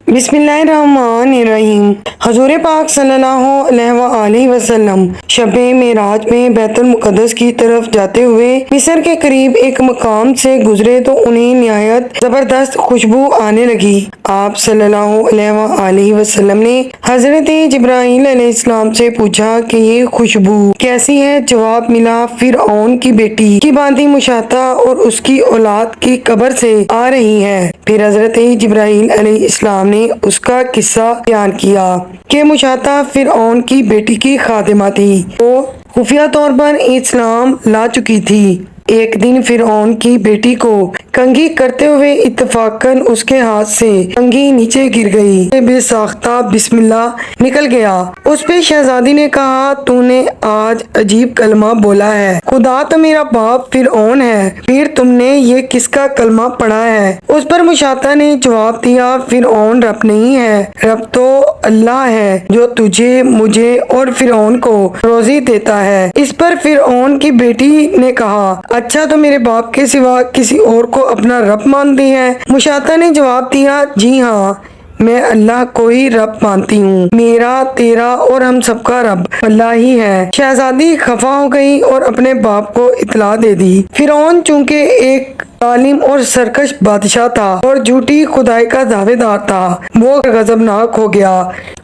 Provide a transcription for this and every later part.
بسم اللہ الرحمن الرحیم۔ حضور پاک صلی اللہ علیہ وآلہ وسلم شب معراج میں بیت المقدس کی طرف جاتے ہوئے مصر کے قریب ایک مقام سے گزرے تو انہیں نہایت زبردست خوشبو آنے لگی۔ آپ صلی اللہ علیہ وآلہ وسلم نے حضرت جبرائیل علیہ السلام سے پوچھا کہ یہ خوشبو کیسی ہے؟ جواب ملا، فرعون کی بیٹی کی باندھی مشاطہ اور اس کی اولاد کی قبر سے آ رہی ہے۔ پھر حضرت جبرائیل علیہ السلام نے اس کا قصہ بیان کیا کہ مشاطہ فرعون کی بیٹی کی خادمہ تھی۔ وہ خفیہ طور پر اسلام لا چکی تھی۔ ایک دن فرعون کی بیٹی کو کنگھی کرتے ہوئے اتفاقاً اس کے ہاتھ سے کنگھی نیچے گر گئی۔ بے ساختہ بسم اللہ نکل گیا۔ اس پہ شہزادی نے کہا، تو نے آج عجیب کلمہ بولا ہے، خدا تو میرا باپ فرعون ہے، پھر تم نے یہ کس کا کلمہ پڑھا ہے؟ اس پر مشاطہ نے جواب دیا، فرعون رب نہیں ہے، رب تو اللہ ہے جو تجھے، مجھے اور فرعون کو روزی دیتا ہے۔ اس پر فرعون کی بیٹی نے کہا، اچھا تو میرے باپ کے سوا کسی اور کو اپنا رب مانتی ہے؟ مشاطہ نے جواب دیا، جی ہاں، میں اللہ کو ہی رب مانتی ہوں، میرا، تیرا اور ہم سب کا رب اللہ ہی ہے۔ شہزادی خفا ہو گئی اور اپنے باپ کو اطلاع دے دی۔ فرعون چونکہ ایک ظالم اور سرکش بادشاہ تھا اور جھوٹی خدائی کا دعوے دار تھا، وہ غضبناک ہو گیا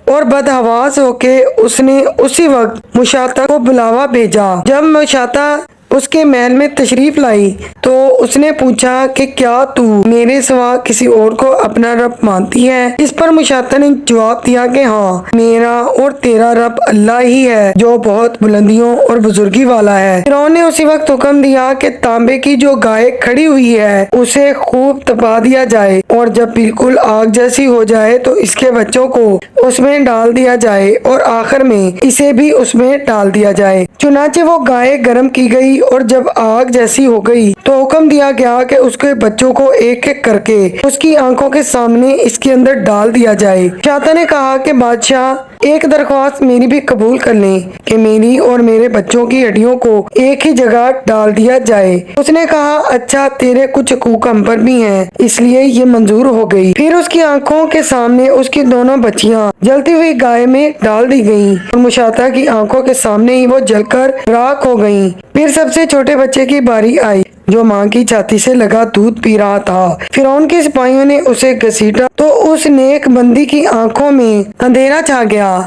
اور بدحواس ہو کے اس نے اسی وقت مشاطہ کو بلاوا بھیجا۔ جب مشاطہ اس کے محل میں تشریف لائی تو اس نے پوچھا کہ کیا تو میرے سوا کسی اور کو اپنا رب مانتی ہے؟ اس پر مشاطہ نے جواب دیا کہ ہاں، میرا اور تیرا رب اللہ ہی ہے جو بہت بلندیوں اور بزرگی والا ہے۔ فرعون نے اسی وقت حکم دیا کہ تانبے کی جو گائے کھڑی ہوئی ہے اسے خوب تپا دیا جائے اور جب بالکل آگ جیسی ہو جائے تو اس کے بچوں کو اس میں ڈال دیا جائے اور آخر میں اسے بھی اس میں ڈال دیا جائے۔ چنانچہ وہ گائے گرم کی گئی اور جب آگ جیسی ہو گئی تو حکم دیا گیا کہ اس کے بچوں کو ایک ایک کر کے اس کی آنکھوں کے سامنے اس کے اندر ڈال دیا جائے۔ مشاطہ نے کہا کہ بادشاہ، ایک درخواست میری بھی قبول کر لیں کہ میری اور میرے بچوں کی ہڈیوں کو ایک ہی جگہ ڈال دیا جائے۔ اس نے کہا، اچھا، تیرے کچھ حقوق ہم پر بھی ہیں، اس لیے یہ منظور ہو گئی۔ پھر اس کی آنکھوں کے سامنے اس کی دونوں بچیاں جلتی ہوئی گائے میں ڈال دی گئیں اور مشاطہ کی آنکھوں کے سامنے ہی وہ جل کر راکھ ہو گئیں۔ پھر سب سے چھوٹے بچے کی باری آئی جو ماں کی چھاتی سے لگا دودھ پی رہا تھا۔ فرعون کے سپاہیوں نے اسے گھسیٹا تو اس نیک بندی کی آنکھوں میں اندھیرا چھا گیا۔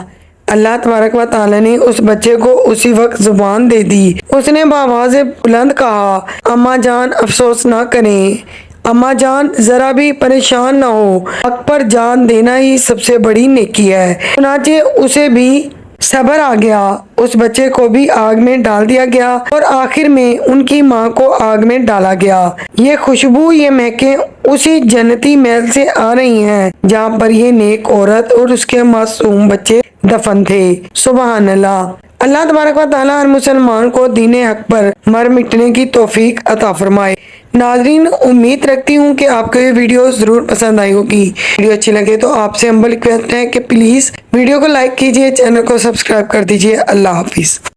اللہ تبارک و تعالی نے اس بچے کو اسی وقت زبان دے دی۔ اس نے بآواز بلند کہا، اماں جان افسوس نہ کریں، اماں جان ذرا بھی پریشان نہ ہو، حق پر جان دینا ہی سب سے بڑی نیکی ہے۔ چنانچہ اسے بھی صبر آ گیا، اس بچے کو بھی آگ میں ڈال دیا گیا اور آخر میں ان کی ماں کو آگ میں ڈالا گیا۔ یہ خوشبو، یہ مہکیں اسی جنتی محل سے آ رہی ہیں جہاں پر یہ نیک عورت اور اس کے معصوم بچے دفن تھے۔ سبحان اللہ۔ اللہ تبارک و تعالیٰ ہر مسلمان کو دین حق پر مر مٹنے کی توفیق عطا فرمائے۔ ناظرین، امید رکھتی ہوں کہ آپ کو یہ ویڈیو ضرور پسند آئی ہوگی۔ ویڈیو اچھی لگے تو آپ سے ہمبل ریکویسٹ ہے کہ پلیز ویڈیو کو لائک کیجیے، چینل کو سبسکرائب کر دیجیے۔ اللہ حافظ۔